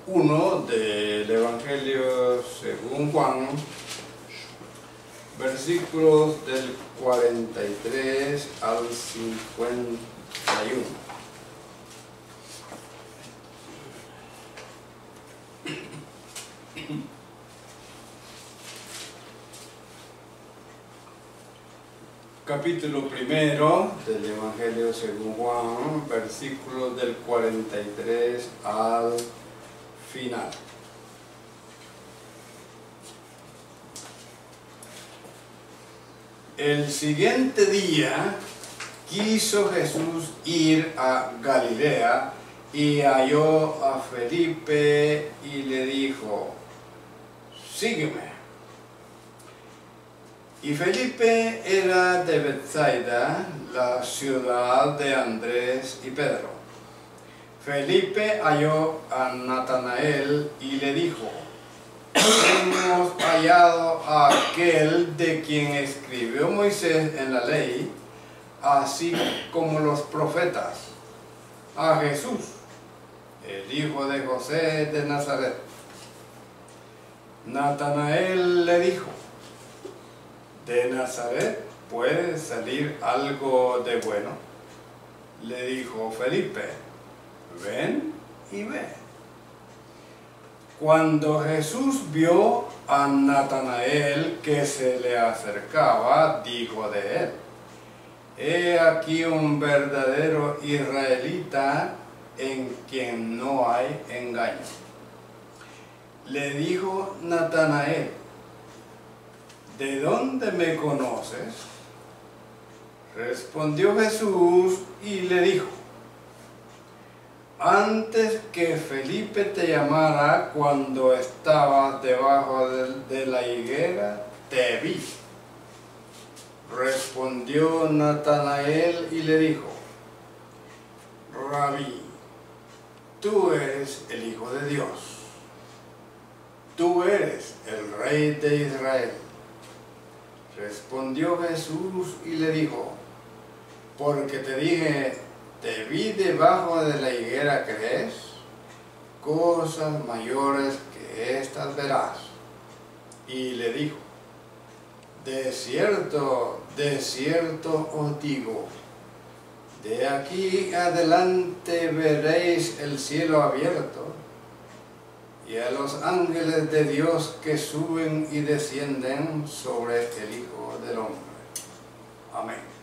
1 del Evangelio según Juan, versículos del 43 al 51. Capítulo 1 del Evangelio según Juan, versículos del 43 al final. El siguiente día quiso Jesús ir a Galilea y halló a Felipe y le dijo: sígueme. Y Felipe era de Betsaida, la ciudad de Andrés y Pedro. Felipe halló a Natanael y le dijo: hemos hallado a aquel de quien escribió Moisés en la ley, así como los profetas, a Jesús, el hijo de José de Nazaret. Natanael le dijo: ¿de Nazaret puede salir algo de bueno? Le dijo Felipe: ven y ve. Cuando Jesús vio a Natanael que se le acercaba, dijo de él: he aquí un verdadero israelita en quien no hay engaño. Le dijo Natanael: ¿de dónde me conoces? Respondió Jesús y le dijo: antes que Felipe te llamara, cuando estabas debajo de la higuera, te vi. Respondió Natanael y le dijo: Rabí, tú eres el Hijo de Dios, tú eres el Rey de Israel. Respondió Jesús y le dijo: porque te dije, te vi debajo de la higuera, ¿crees? Cosas mayores que estas verás. Y le dijo: de cierto os digo, de aquí adelante veréis el cielo abierto y a los ángeles de Dios que suben y descienden sobre el Hijo del Hombre. Amén.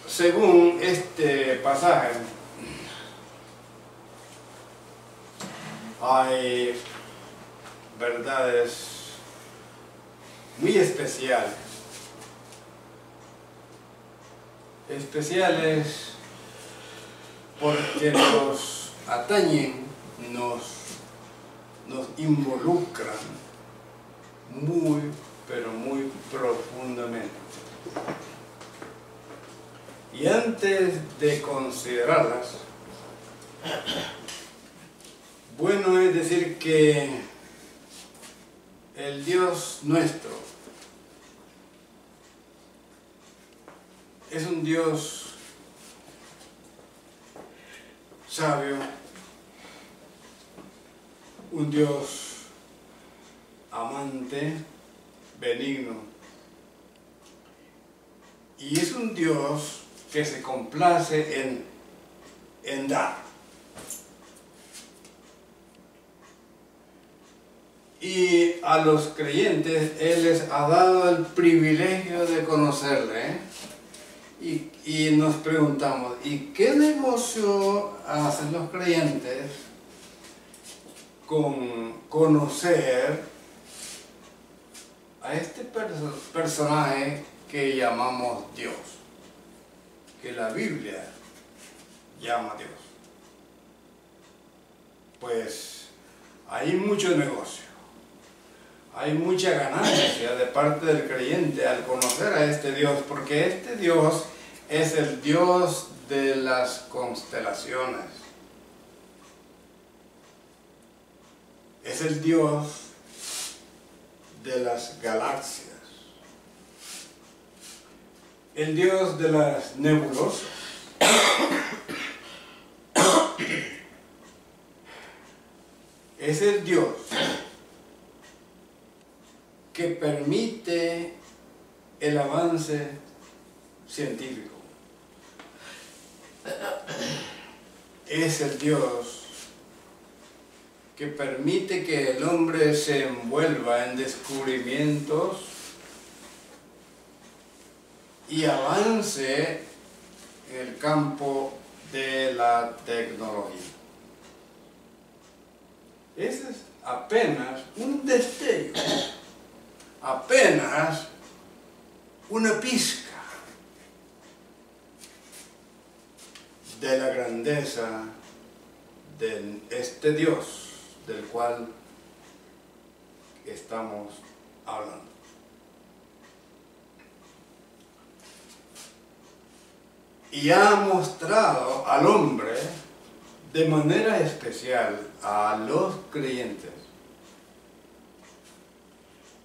Según este pasaje, hay verdades muy especiales porque nos atañen, nos involucran muy, pero muy profundamente. Y antes de considerarlas, bueno es decir que el Dios nuestro es un Dios sabio, un Dios amante, benigno, y es un Dios que se complace en dar. Y a los creyentes Él les ha dado el privilegio de conocerle, y nos preguntamos: ¿y qué negocio hacen los creyentes con conocer a este personaje que llamamos Dios, que la Biblia llama Dios? Pues hay mucho negocio, hay mucha ganancia de parte del creyente al conocer a este Dios, porque este Dios es el Dios de las constelaciones, es el Dios de las galaxias, el Dios de las nebulosas, es el Dios que permite el avance científico. Es el Dios que permite que el hombre se envuelva en descubrimientos y avance en el campo de la tecnología. Ese es apenas un destello, apenas una pizca de la grandeza de este Dios del cual estamos hablando. Y ha mostrado al hombre de manera especial a los creyentes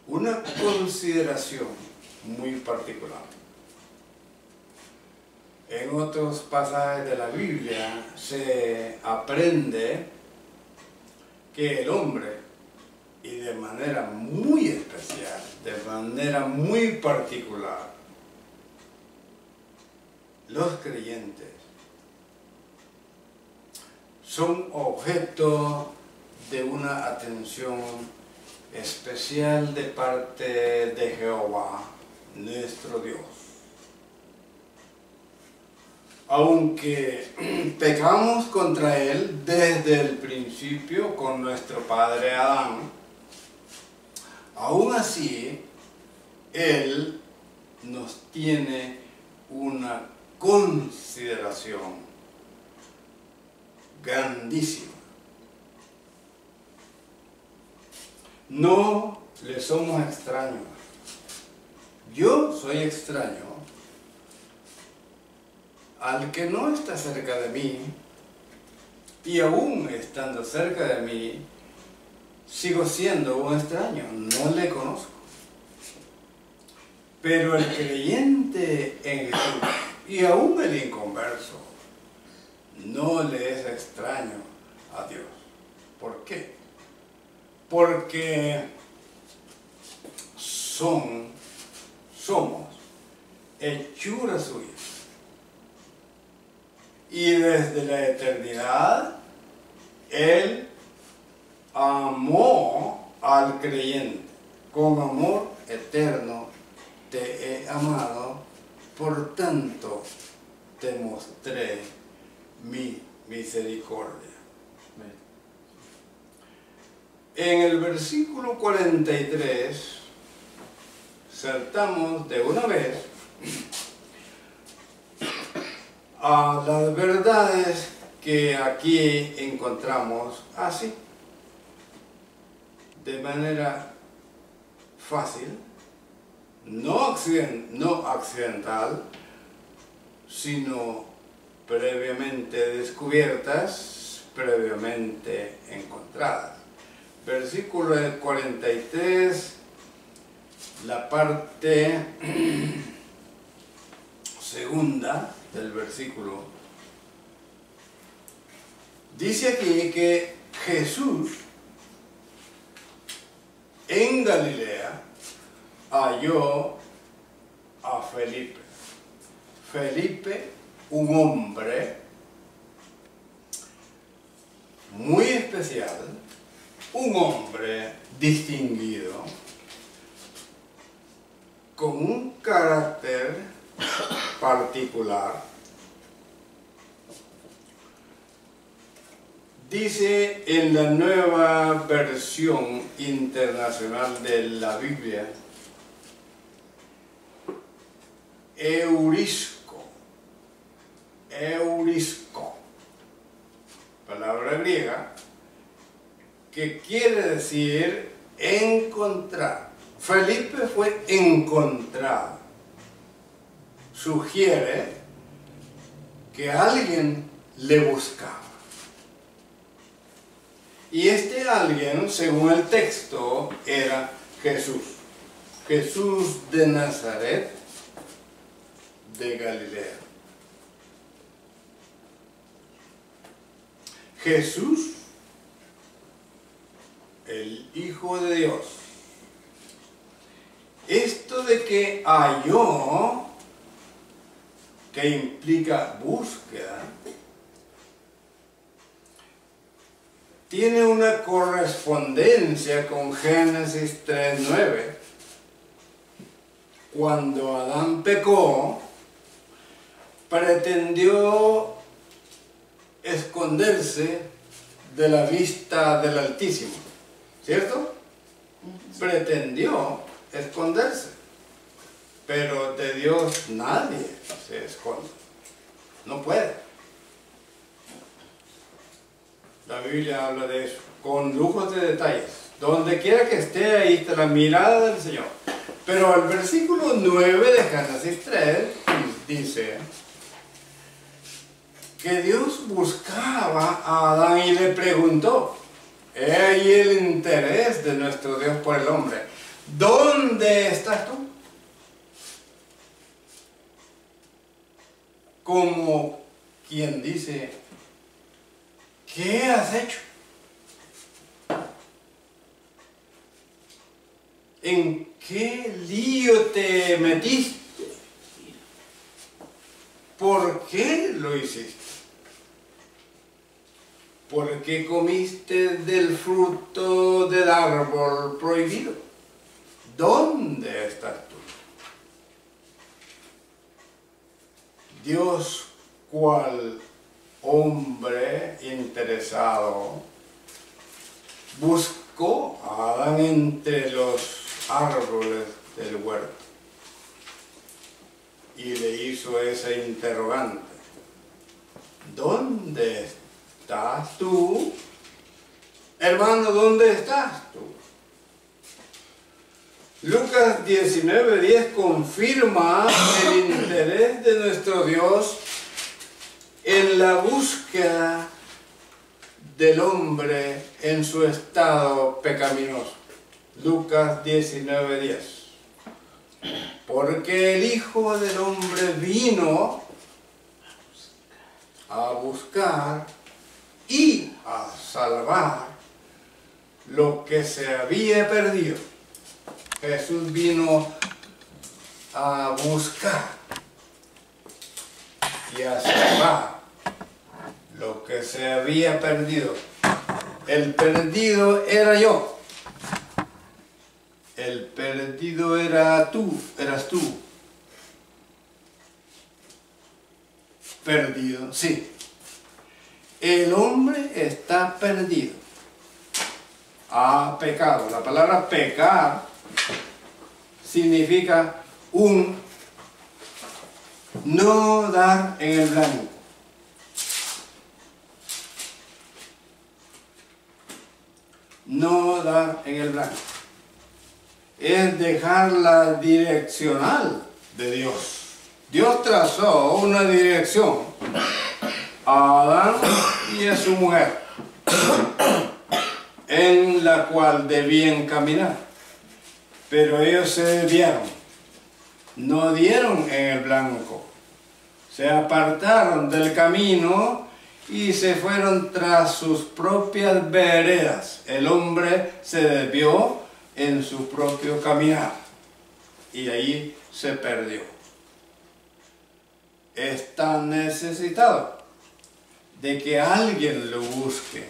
una consideración muy particular. En otros pasajes de la Biblia se aprende que el hombre, y de manera muy especial, de manera muy particular, los creyentes son objeto de una atención especial de parte de Jehová, nuestro Dios. Aunque pecamos contra Él desde el principio con nuestro padre Adán, aún así Él nos tiene una consideración grandísima. No le somos extraños. Yo soy extraño al que no está cerca de mí, y aún estando cerca de mí, sigo siendo un extraño, no le conozco. Pero el creyente en Jesús, y aún el inconverso, no le es extraño a Dios. ¿Por qué? Porque somos hechura suya. Y desde la eternidad, Él amó al creyente. Con amor eterno te he amado, por tanto te mostré mi misericordia. En el versículo 43, saltamos de una vez a las verdades que aquí encontramos así, de manera fácil, no accidental, sino previamente descubiertas, previamente encontradas. Versículo 43, la parte segunda del versículo, dice aquí que Jesús en Galilea halló a Felipe. Felipe, un hombre muy especial, un hombre distinguido, con un carácter particular. Dice en la nueva versión internacional de la Biblia, eurisco, palabra griega, que quiere decir encontrar. Felipe fue encontrado. Sugiere que alguien le buscaba. Y este alguien, según el texto, era Jesús. Jesús de Nazaret, de Galilea. Jesús Hijo de Dios. Esto de que halló, que implica búsqueda, tiene una correspondencia con Génesis 3:9. Cuando Adán pecó, pretendió esconderse de la vista del Altísimo, ¿cierto? Pretendió esconderse, pero de Dios nadie se esconde, no puede. La Biblia habla de eso, con lujos de detalles. Donde quiera que esté, ahí está la mirada del Señor. Pero el versículo 9 de Génesis 3 dice que Dios buscaba a Adán y le preguntó. He ahí el interés de nuestro Dios por el hombre. ¿Dónde estás tú? Como quien dice, ¿qué has hecho? ¿En qué lío te metiste? ¿Por qué lo hiciste? ¿Por qué comiste del fruto del árbol prohibido? ¿Dónde estás tú? Dios, cual hombre interesado, buscó a Adán entre los árboles del huerto y le hizo esa interrogante: ¿dónde estás tú? Hermano, ¿dónde estás tú? Lucas 19:10 confirma el interés de nuestro Dios en la búsqueda del hombre en su estado pecaminoso. Lucas 19:10. Porque el Hijo del Hombre vino a buscar y a salvar lo que se había perdido. Jesús vino a buscar y a salvar lo que se había perdido. El perdido era yo. El perdido eras tú. Perdido, sí. El hombre está perdido. Ha pecado. La palabra pecar significa no dar en el blanco. No dar en el blanco. Es dejar la direccional de Dios. Dios trazó una dirección a Adán y a su mujer en la cual debían caminar, pero ellos se desviaron, no dieron en el blanco, se apartaron del camino y se fueron tras sus propias veredas. El hombre se desvió en su propio caminar y ahí se perdió. Está necesitado de que alguien lo busque,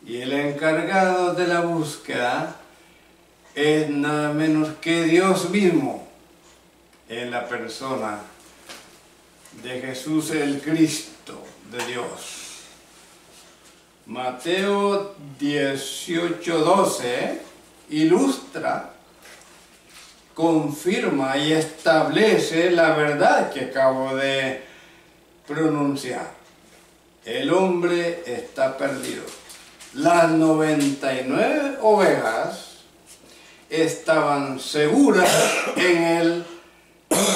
y el encargado de la búsqueda es nada menos que Dios mismo, en la persona de Jesús el Cristo de Dios. Mateo 18:12 ilustra, confirma y establece la verdad que acabo de pronunciar. El hombre está perdido. Las 99 ovejas estaban seguras en el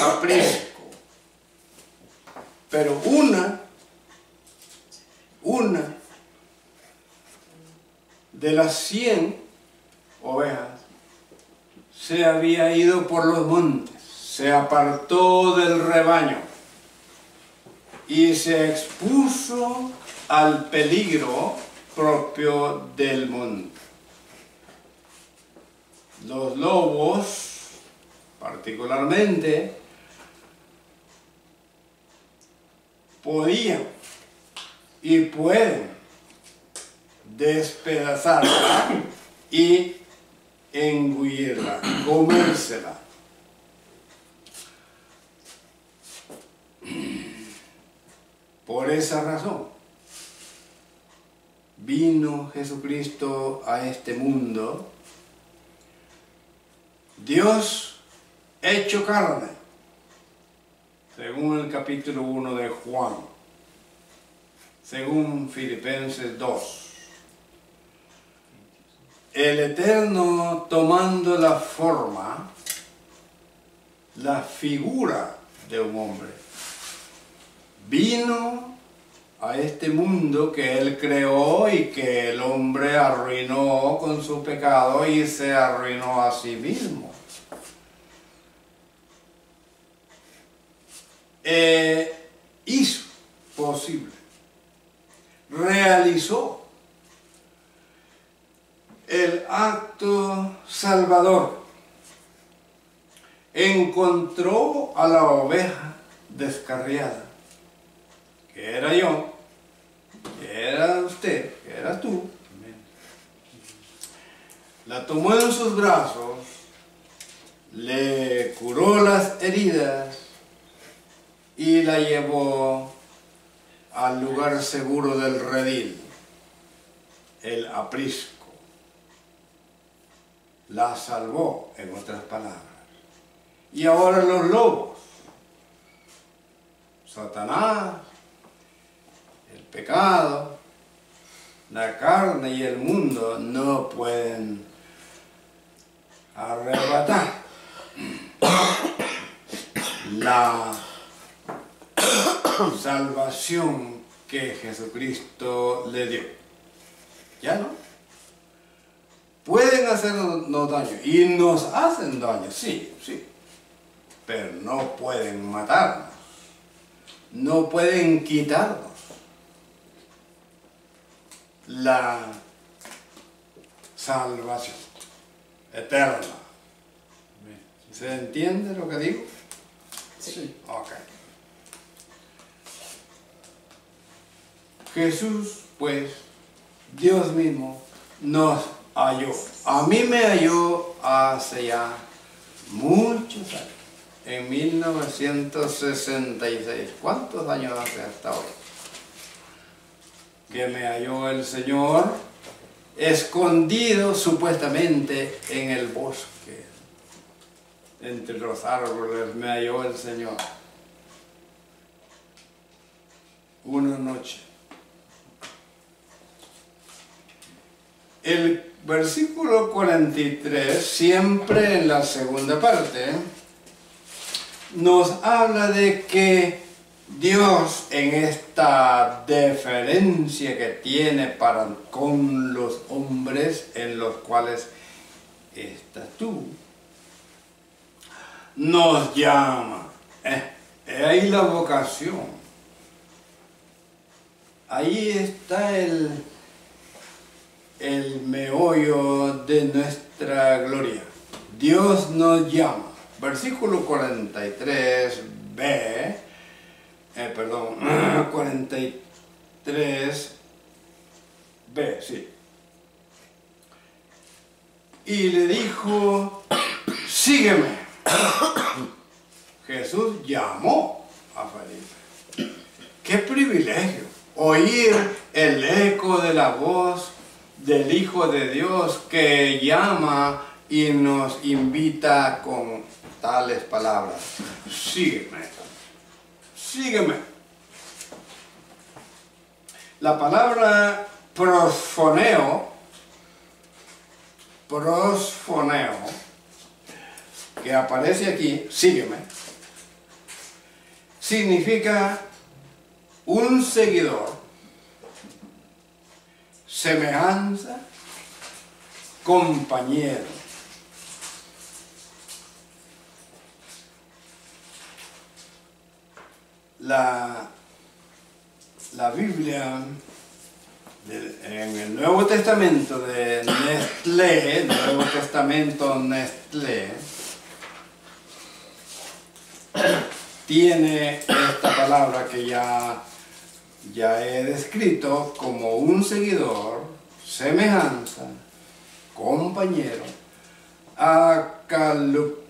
aprisco, pero una de las 100 ovejas se había ido por los montes, se apartó del rebaño y se expuso al peligro propio del monte. Los lobos, particularmente, podían y pueden despedazarla y engullirla, comérsela. Por esa razón vino Jesucristo a este mundo, Dios hecho carne, según el capítulo 1 de Juan, según Filipenses 2. El Eterno tomando la forma, la figura de un hombre, vino a este mundo que Él creó y que el hombre arruinó con su pecado y se arruinó a sí mismo. Hizo posible, realizó el acto salvador, encontró a la oveja descarriada, que era yo, que era usted, que eras tú. La tomó en sus brazos, le curó las heridas y la llevó al lugar seguro del redil, el aprisco. La salvó, en otras palabras. Y ahora los lobos, Satanás, el pecado, la carne y el mundo no pueden arrebatar la salvación que Jesucristo le dio. Ya no. Pueden hacernos daño y nos hacen daño, sí, sí, pero no pueden matarnos, no pueden quitarnos la salvación eterna. ¿Se entiende lo que digo? Sí. Ok. Jesús, pues, Dios mismo, nos halló. A mí me halló hace ya muchos años, en 1966. ¿Cuántos años hace hasta hoy? Que me halló el Señor, escondido supuestamente en el bosque, entre los árboles me halló el Señor. Una noche. El versículo 43, siempre en la segunda parte, nos habla de que Dios, en esta deferencia que tiene con los hombres en los cuales estás tú, nos llama. Ahí la vocación. Ahí está el meollo de nuestra gloria. Dios nos llama. Versículo 43b, 43b, sí. Y le dijo, sígueme. Jesús llamó a Felipe. ¡Qué privilegio! Oír el eco de la voz del Hijo de Dios que llama y nos invita con tales palabras. Sígueme, sígueme. La palabra prosfoneo, que aparece aquí, sígueme, significa un seguidor, semejanza, compañero. La Biblia En el Nuevo Testamento de Nestlé, Nuevo Testamento Nestlé, tiene esta palabra que ya he descrito como un seguidor, semejanza, compañero, akaluptei.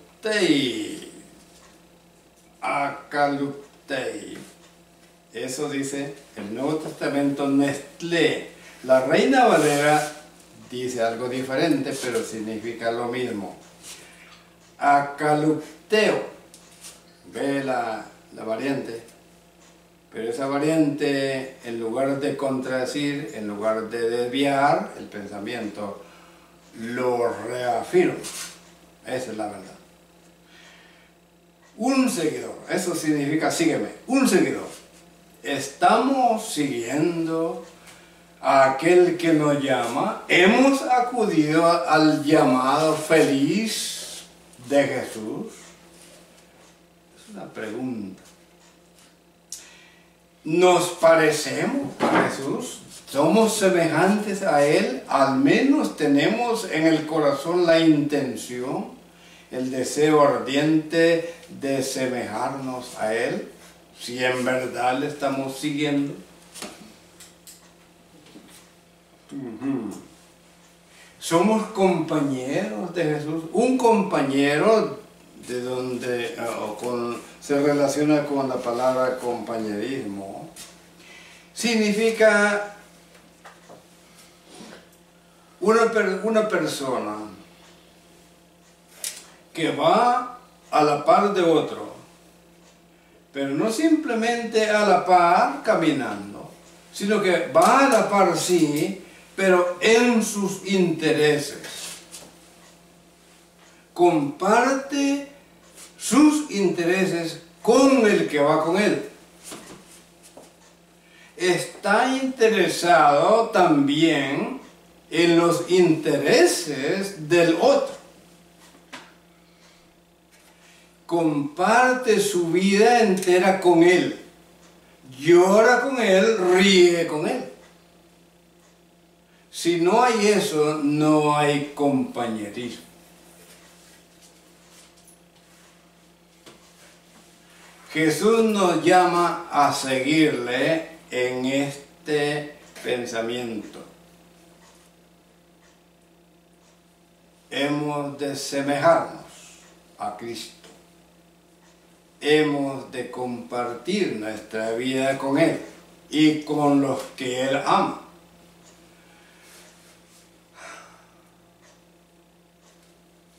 Akaluptei. Eso dice el Nuevo Testamento Nestlé. La Reina Valera dice algo diferente, pero significa lo mismo. Akalupteo. Ve la variante. Pero esa variante, en lugar de contradecir, en lugar de desviar el pensamiento, lo reafirma. Esa es la verdad. Un seguidor, eso significa sígueme, un seguidor. Estamos siguiendo a aquel que nos llama. Hemos acudido al llamado feliz de Jesús. Es una pregunta. ¿Nos parecemos a Jesús? ¿Somos semejantes a Él? Al menos tenemos en el corazón la intención, el deseo ardiente de semejarnos a Él, si en verdad le estamos siguiendo. Somos compañeros de Jesús. Un compañero de donde se relaciona con la palabra compañerismo, significa una persona que va a la par de otro, pero no simplemente a la par caminando, sino que va a la par sí, pero en sus intereses. Comparte sus intereses con el que va con él. Está interesado también en los intereses del otro. Comparte su vida entera con él. Llora con él, ríe con él. Si no hay eso, no hay compañerismo. Jesús nos llama a seguirle en este pensamiento. Hemos de semejarnos a Cristo. Hemos de compartir nuestra vida con Él y con los que Él ama.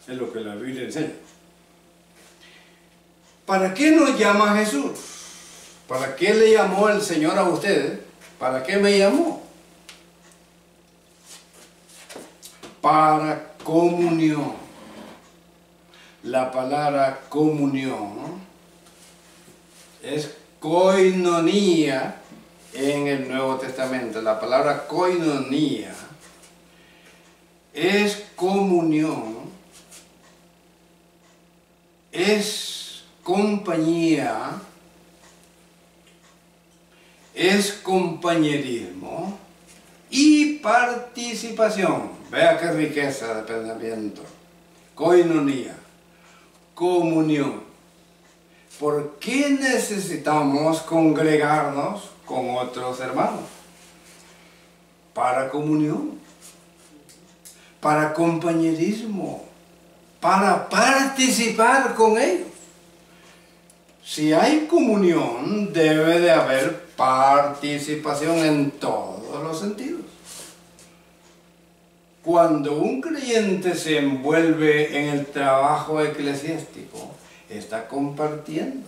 Es lo que la Biblia enseña. ¿Para qué nos llama Jesús? ¿Para qué le llamó el Señor a ustedes? ¿Para qué me llamó? Para comunión. La palabra comunión es koinonía en el Nuevo Testamento. La palabra koinonía es comunión, es compañía, es compañerismo y participación. Vea qué riqueza de pensamiento. Koinonía, comunión. ¿Por qué necesitamos congregarnos con otros hermanos? Para comunión, para compañerismo, para participar con ellos. Si hay comunión, debe de haber participación en todos los sentidos. Cuando un creyente se envuelve en el trabajo eclesiástico, está compartiendo.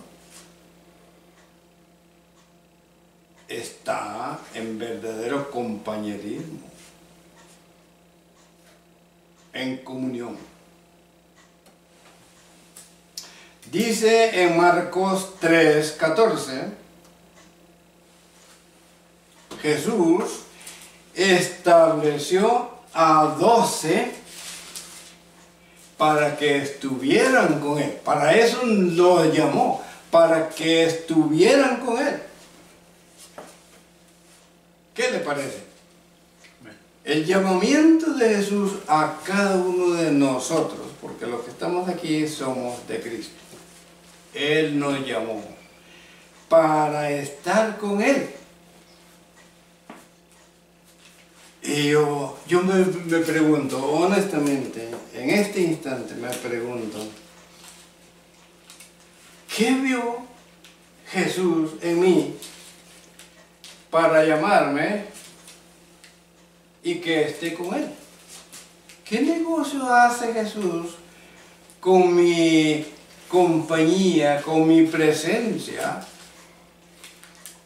Está en verdadero compañerismo, en comunión. Dice en Marcos 3:14, Jesús estableció a 12 para que estuvieran con Él. Para eso lo llamó, para que estuvieran con Él. ¿Qué le parece? El llamamiento de Jesús a cada uno de nosotros, porque los que estamos aquí somos de Cristo. Él nos llamó para estar con Él. Y yo me pregunto, honestamente, en este instante me pregunto, ¿qué vio Jesús en mí para llamarme y que esté con Él? ¿Qué negocio hace Jesús con mi compañía, con mi presencia?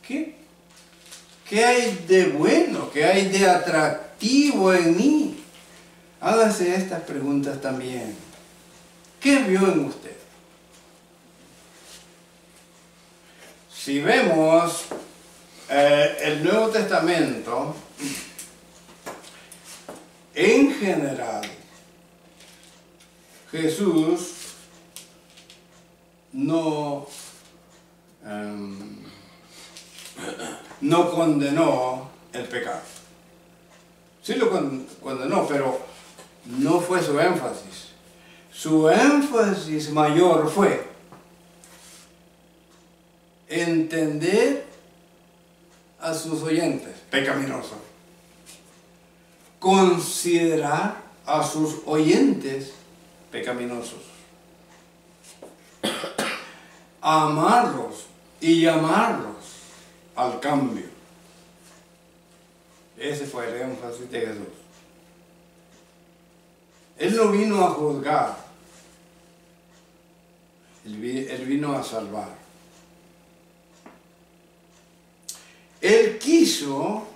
¿Qué hay de bueno? ¿Qué hay de atractivo en mí? Hágase estas preguntas también. ¿Qué vio en usted? Si vemos el Nuevo Testamento, en general, Jesús no condenó el pecado. Sí lo condenó, pero no fue su énfasis. Su énfasis mayor fue entender a sus oyentes pecaminosos, considerar a sus oyentes pecaminosos, amarlos y llamarlos al cambio. Ese fue el énfasis de Jesús. Él no vino a juzgar, Él vino a salvar. Él quiso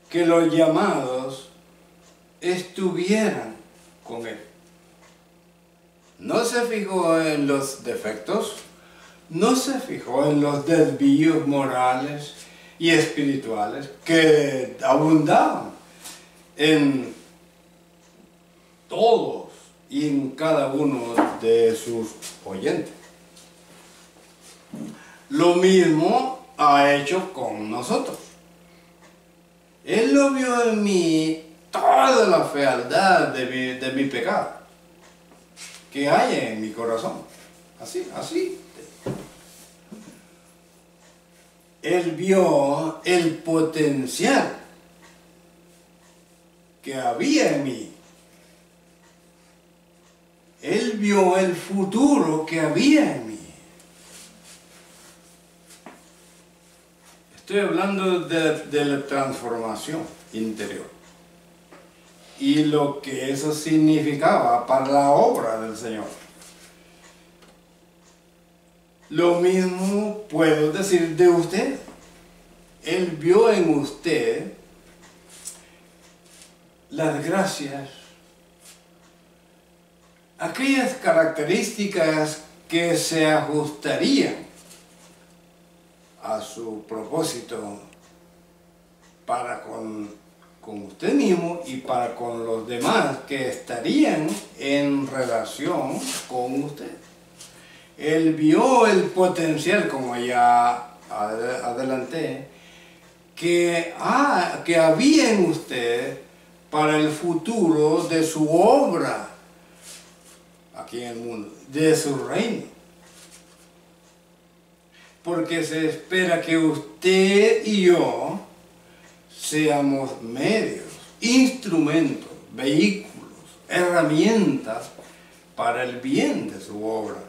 que los llamados estuvieran con Él. No se fijó en los defectos, no se fijó en los desvíos morales y espirituales que abundaban en todos y en cada uno de sus oyentes. Lo mismo ha hecho con nosotros. Él lo vio en mí toda la fealdad de mi pecado que hay en mi corazón. Así. Él vio el potencial que había en mí. Él vio el futuro que había en mí. Estoy hablando de la transformación interior y lo que eso significaba para la obra del Señor. Lo mismo puedo decir de usted. Él vio en usted las gracias, aquellas características que se ajustarían a su propósito para con usted mismo y para con los demás que estarían en relación con usted. Él vio el potencial, como ya adelanté, que había en usted para el futuro de su obra aquí en el mundo, de su reino. Porque se espera que usted y yo seamos medios, instrumentos, vehículos, herramientas para el bien de su obra,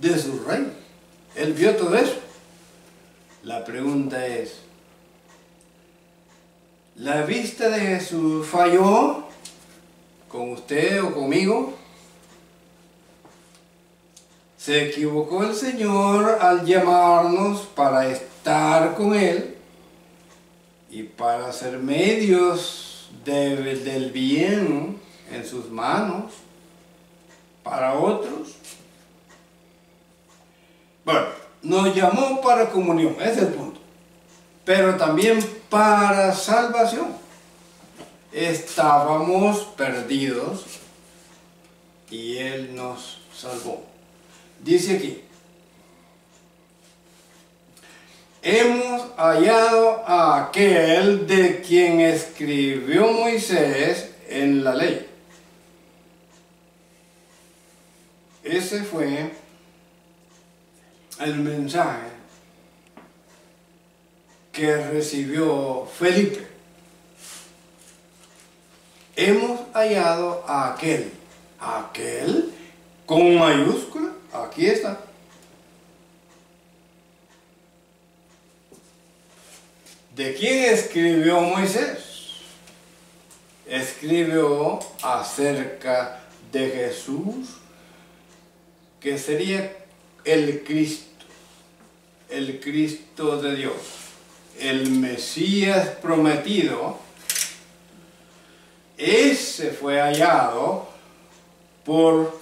de su reino. Él vio todo eso. La pregunta es, ¿la vista de Jesús falló con usted o conmigo? ¿Se equivocó el Señor al llamarnos para estar con Él y para ser medios del bien en sus manos para otros? Bueno, nos llamó para comunión, ese es el punto, pero también para salvación. Estábamos perdidos y Él nos salvó. Dice aquí, hemos hallado a aquel de quien escribió Moisés en la ley. Ese fue el mensaje que recibió Felipe. Hemos hallado a aquel con mayúscula, aquí está. ¿De quién escribió Moisés? Escribió acerca de Jesús, que sería el Cristo de Dios, el Mesías prometido. Ese fue hallado por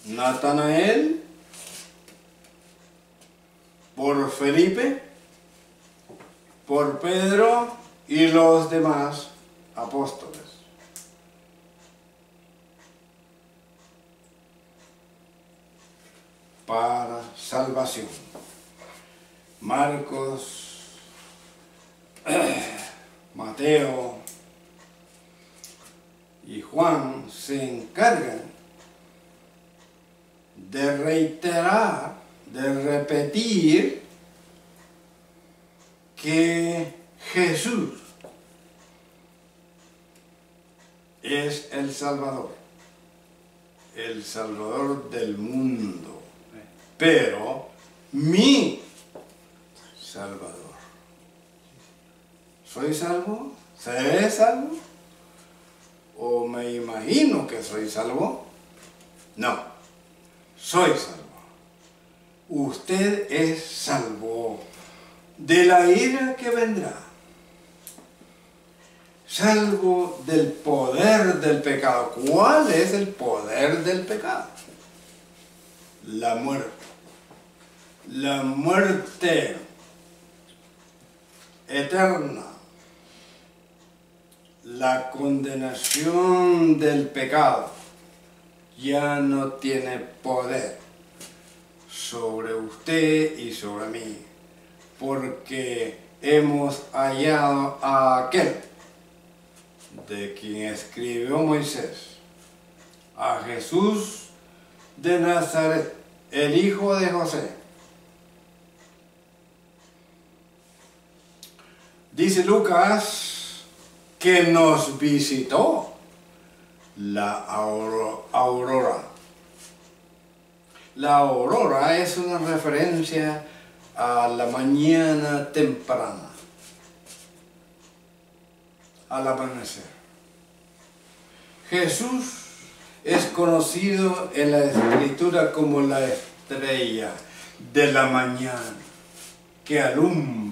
Natanael, por Felipe, por Pedro y los demás apóstoles. Para salvación. Marcos, Mateo y Juan se encargan de reiterar, de repetir que Jesús es el Salvador del mundo, pero mi Salvador. ¿Soy salvo? ¿Seré salvo? ¿O me imagino que soy salvo? No, soy salvo. Usted es salvo de la ira que vendrá, salvo del poder del pecado. ¿Cuál es el poder del pecado? La muerte. La muerte eterna. La condenación del pecado ya no tiene poder sobre usted y sobre mí, porque hemos hallado a aquel de quien escribió Moisés, a Jesús de Nazaret, el hijo de José. Dice Lucas que nos visitó la aurora. La aurora es una referencia a la mañana temprana, al amanecer. Jesús es conocido en la Escritura como la estrella de la mañana que alumbra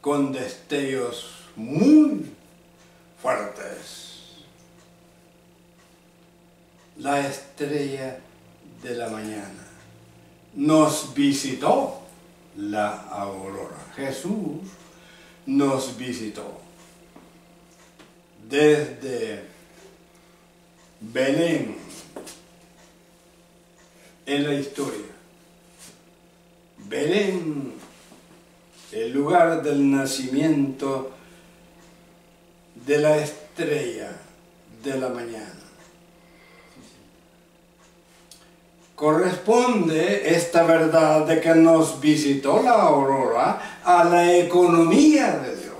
con destellos muy fuertes. La estrella de la mañana. Nos visitó la aurora. Jesús nos visitó desde Belén en la historia. Belén, el lugar del nacimiento de la estrella de la mañana. Corresponde esta verdad de que nos visitó la aurora a la economía de Dios.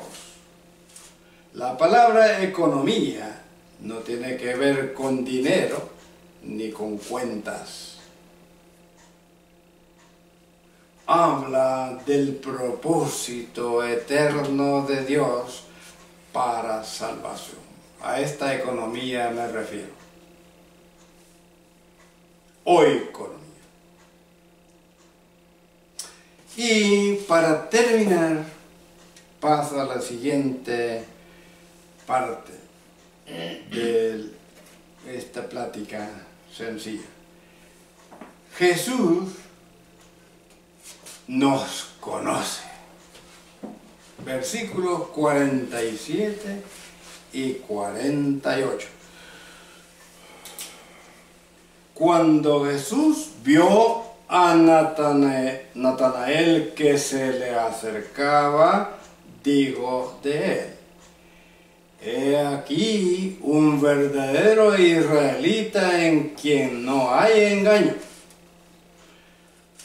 La palabra economía no tiene que ver con dinero ni con cuentas. Habla del propósito eterno de Dios para salvación. A esta economía me refiero. O economía. Y para terminar, paso a la siguiente parte de esta plática sencilla. Jesús nos conoce. Versículos 47 y 48. Cuando Jesús vio a Natanael que se le acercaba, dijo de él: he aquí un verdadero israelita en quien no hay engaño.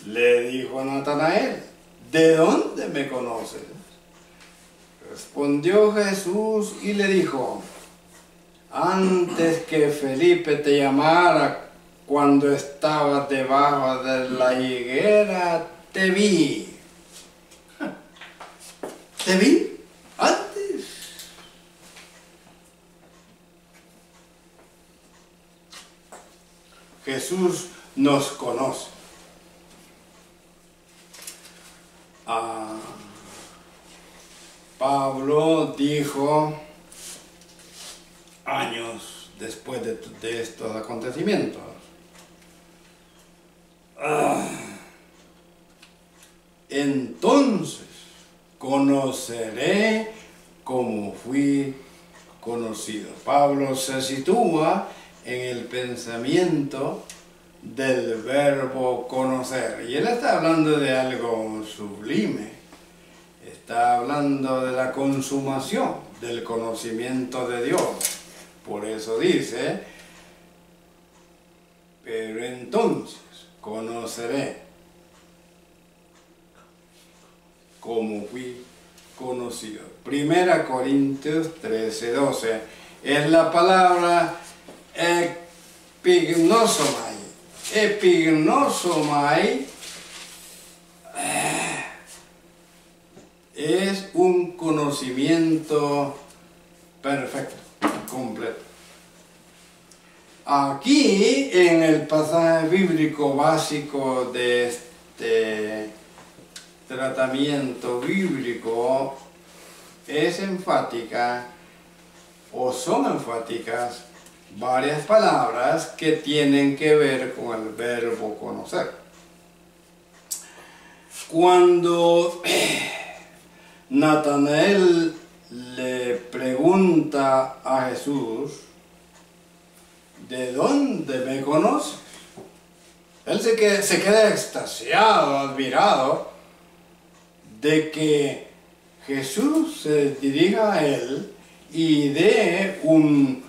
Le dijo a Natanael: ¿de dónde me conoces? Respondió Jesús y le dijo: antes que Felipe te llamara, cuando estabas debajo de la higuera, te vi. ¿Te vi antes? Jesús nos conoce. Pablo dijo años después de estos acontecimientos: entonces conoceré como fui conocido. Pablo se sitúa en el pensamiento del verbo conocer, y él está hablando de algo sublime. Está hablando de la consumación del conocimiento de Dios. Por eso dice: pero entonces conoceré como fui conocido. Primera Corintios 13:12 es la palabra epignosomai. Epignosomai es un conocimiento perfecto, completo. Aquí, en el pasaje bíblico básico de este tratamiento bíblico, es enfática, o son enfáticas, varias palabras que tienen que ver con el verbo conocer. Cuando Natanael le pregunta a Jesús: ¿de dónde me conoces? Él se queda extasiado, admirado de que Jesús se dirija a él y dé un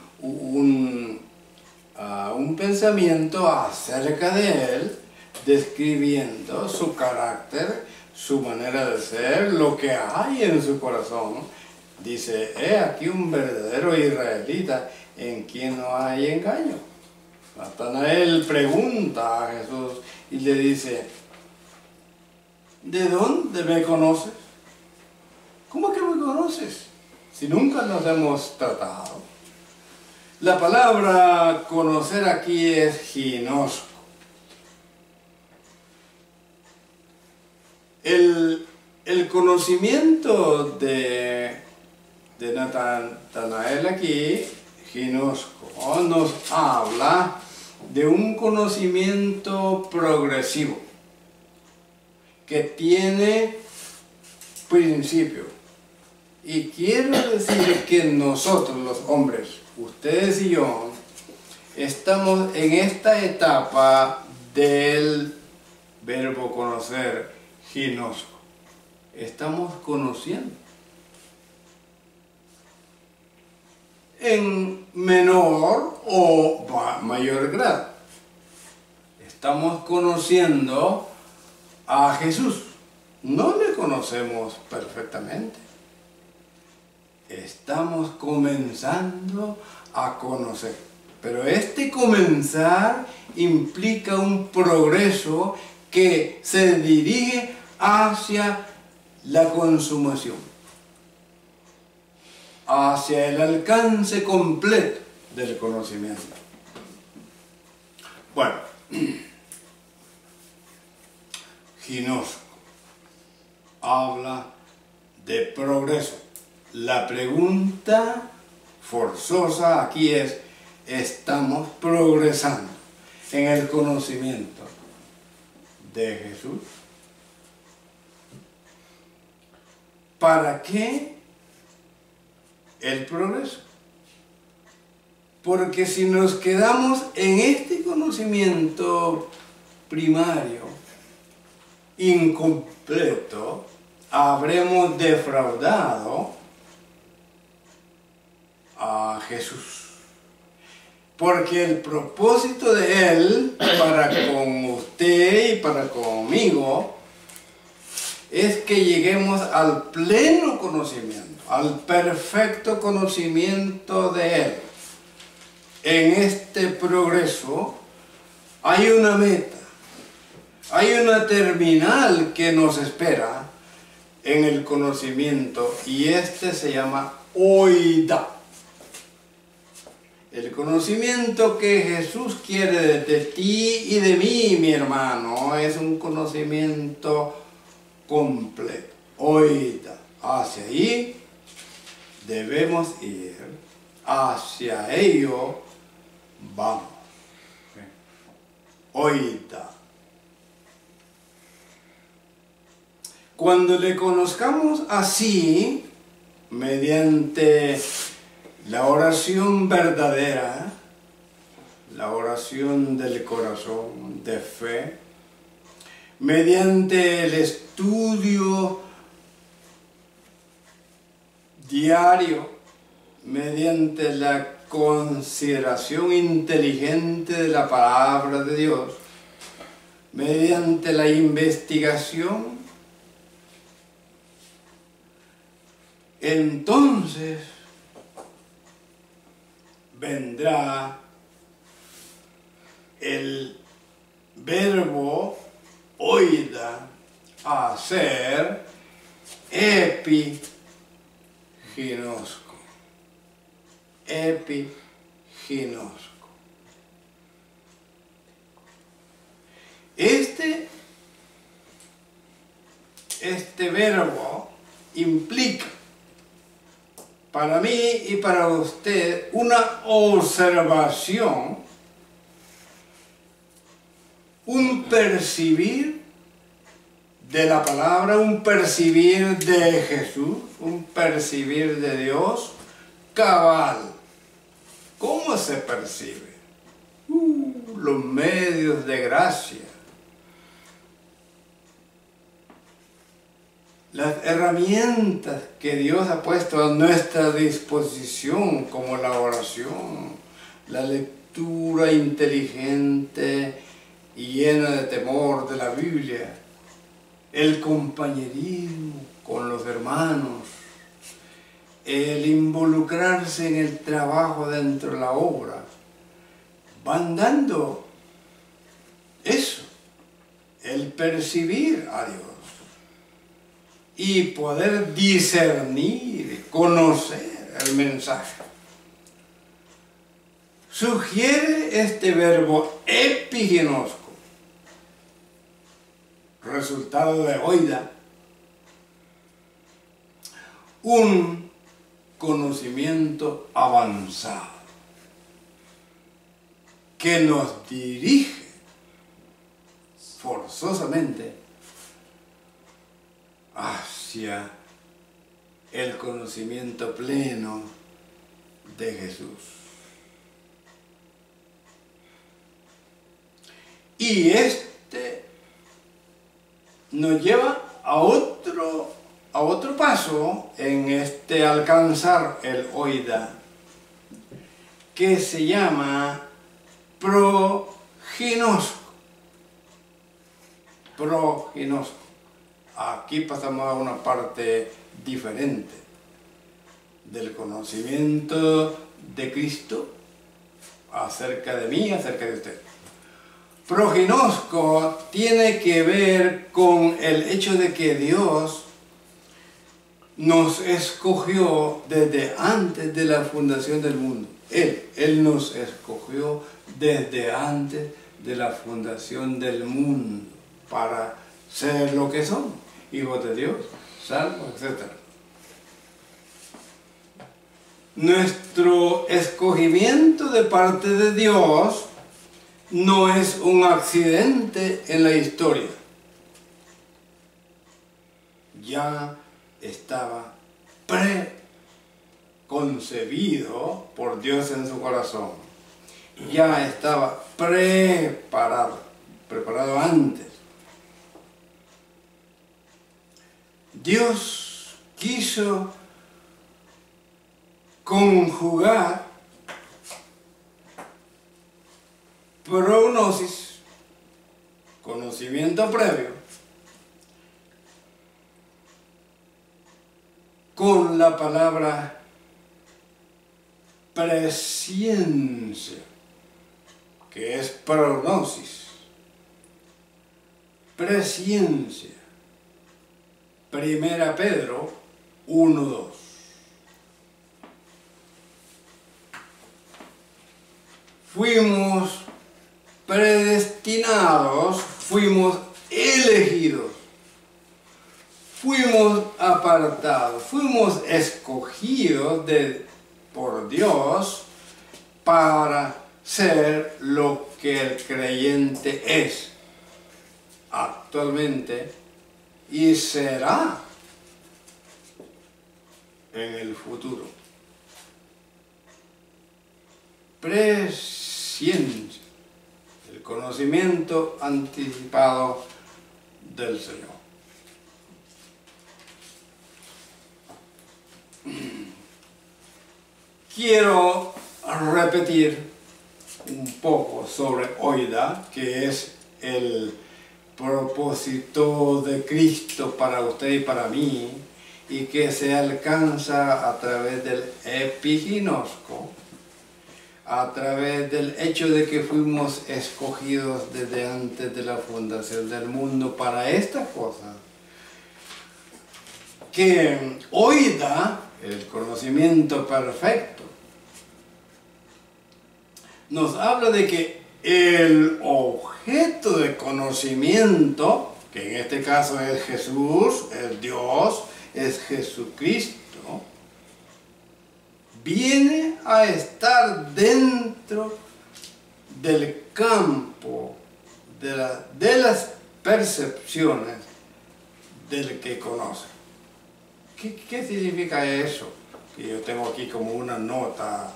pensamiento acerca de él, describiendo su carácter, su manera de ser, lo que hay en su corazón. Dice: he aquí un verdadero israelita en quien no hay engaño. Natanael pregunta a Jesús y le dice: ¿de dónde me conoces? ¿Cómo que me conoces si nunca nos hemos tratado? La palabra conocer aquí es ginosco. El conocimiento de Natanael aquí, ginosco, nos habla de un conocimiento progresivo que tiene principio. Y quiero decir que nosotros, los hombres, ustedes y yo, estamos en esta etapa del verbo conocer, ginosco. Estamos conociendo. En menor o mayor grado. Estamos conociendo a Jesús. No le conocemos perfectamente. Estamos comenzando a conocer. Pero este comenzar implica un progreso que se dirige hacia la consumación, hacia el alcance completo del conocimiento. Bueno, ginosco habla de progreso. La pregunta forzosa aquí es: ¿estamos progresando en el conocimiento de Jesús? ¿Para qué el progreso? Porque si nos quedamos en este conocimiento primario, incompleto, habremos defraudado a Jesús. Porque el propósito de Él para con usted y para conmigo es que lleguemos al pleno conocimiento, al perfecto conocimiento de Él. En este progreso hay una meta, hay una terminal que nos espera en el conocimiento y este se llama oida. El conocimiento que Jesús quiere de ti y de mí, mi hermano, es un conocimiento completo. Oida, hacia ahí debemos ir, hacia ello vamos. Oida. Cuando le conozcamos así, mediante la oración verdadera, la oración del corazón de fe, mediante el estudio diario, mediante la consideración inteligente de la palabra de Dios, mediante la investigación, entonces vendrá el verbo oida a ser epiginosco. Epiginosco. Este verbo implica para mí y para usted una observación, un percibir de la palabra, un percibir de Jesús, un percibir de Dios cabal. ¿Cómo se percibe? Los medios de gracia. Las herramientas que Dios ha puesto a nuestra disposición, como la oración, la lectura inteligente y llena de temor de la Biblia, el compañerismo con los hermanos, el involucrarse en el trabajo dentro de la obra, van dando eso, el percibir a Dios y poder discernir, conocer el mensaje. Sugiere este verbo epiginosco, resultado de oida, un conocimiento avanzado que nos dirige forzosamente hacia el conocimiento pleno de Jesús. Y este nos lleva a otro paso en este alcanzar el oida, que se llama proginosco. Proginosco. Aquí pasamos a una parte diferente del conocimiento de Cristo acerca de mí, acerca de usted. Proginosco tiene que ver con el hecho de que Dios nos escogió desde antes de la fundación del mundo. Él nos escogió desde antes de la fundación del mundo para ser lo que somos, hijos de Dios, salvos, etc. Nuestro escogimiento de parte de Dios no es un accidente en la historia. Ya estaba concebido por Dios en su corazón. Ya estaba preparado antes. Dios quiso conjugar prognosis, conocimiento previo, con la palabra presciencia, que es prognosis. Presciencia. Primera Pedro 1:2. Fuimos predestinados, fuimos elegidos, fuimos apartados, fuimos escogidos por Dios para ser lo que el creyente es actualmente y será en el futuro. Presciencia, el conocimiento anticipado del Señor. Quiero repetir un poco sobre Oida, que es el propósito de Cristo para usted y para mí, y que se alcanza a través del epiginosco, a través del hecho de que fuimos escogidos desde antes de la fundación del mundo para esta cosa. Que Oida, el conocimiento perfecto, nos habla de que el objeto de conocimiento, que en este caso es Jesús, es Dios, es Jesucristo, viene a estar dentro del campo de las percepciones del que conoce. ¿Qué significa eso? Que yo tengo aquí como una nota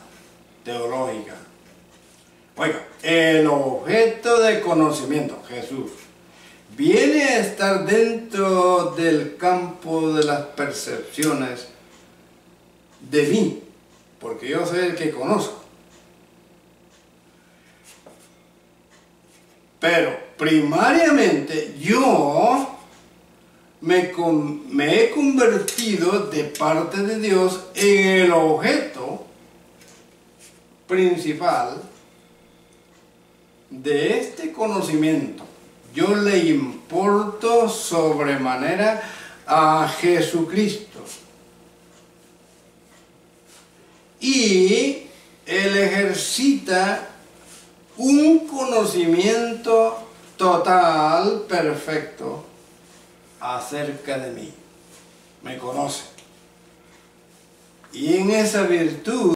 teológica. Oiga, el objeto de conocimiento, Jesús, viene a estar dentro del campo de las percepciones de mí, porque yo soy el que conozco. Pero primariamente yo me he convertido de parte de Dios en el objeto principal de este conocimiento. Yo le importo sobremanera a Jesucristo. Y Él ejercita un conocimiento total, perfecto, acerca de mí. Me conoce. Y en esa virtud